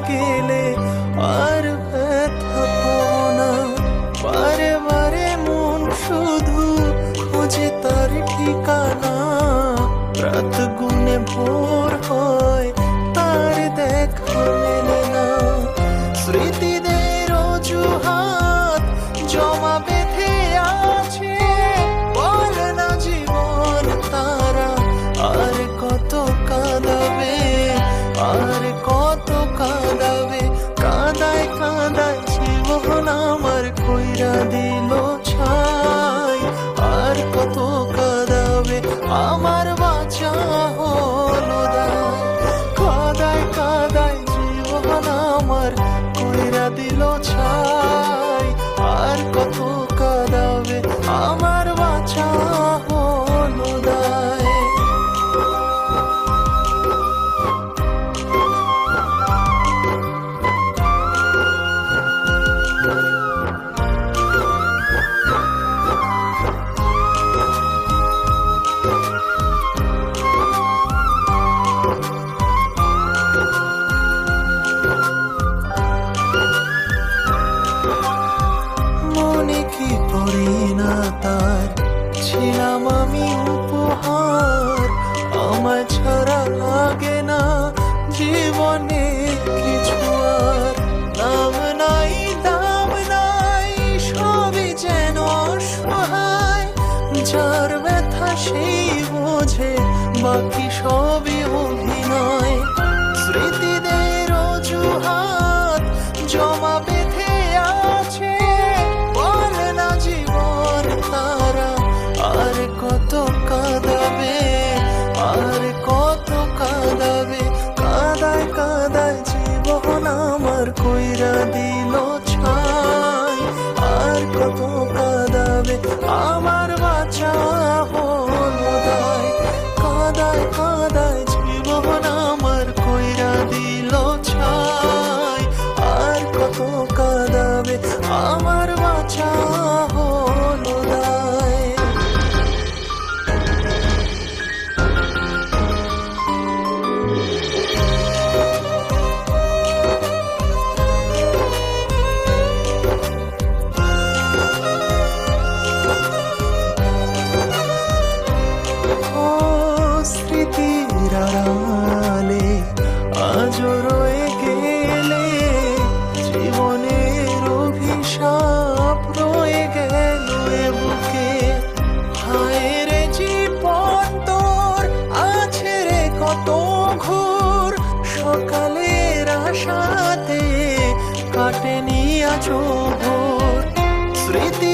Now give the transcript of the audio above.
গেলে আর ব্যথা পাবো না। বারে বারে মন শুধু খোঁজে তার ঠিকানা, রাত গুনে ভোর হয় তার দেখা মেলে না। স্মৃতিদের অজুহাত জমা বেঁধে আছে, বলে না জীবন তারা আর কত কাঁদাবে, আর কত কাঁদাবে। কাঁদায় কাঁদায় জীবন আমার কইরা দিল ছাই, আর কত কাঁদাবে আমার বাঁচা হলো দায়। কাঁদায় কাঁদায় জীবন আমার কইরা দিল ছাই, আর কত কাঁদাবে আমার বাঁচা হলো দায়। মনে কি পড়ে না তার ছিলাম আমি উপহার, আমার ছাড়া লাগে না জীবনে কিছু আর। নাম নাই দাম নাই সবই যেন অসহায়, যার ব্যথা সেই বোঝে বাকি সবই অভিনয়। স্মৃতিদের অজুহাত জমা বেঁধে আছে, বলে না জীবন তারা আর কত কাঁদাবে, আর কত কাঁদাবে। কাঁদায় কাঁদায় জীবন আমার কইরা দিল ছাই, আর কত কাঁদাবে আমার বাঁচা হলো দায়। কাঁদায় কাঁদায় জীবন আমার কইরা দিল ছাই, আর কত কাঁদাবে আমার বাঁচা হলো দায়। ও স্মৃতির আড়ালে আজও রয়ে গেলে, জীবনের অভিশাপ রয়ে গেল এ বুকে। হায় রে জীবন তোর আছে রে কত ঘোর, সকালের আশাতে কাটেনি আজও ভোর। স্মৃতি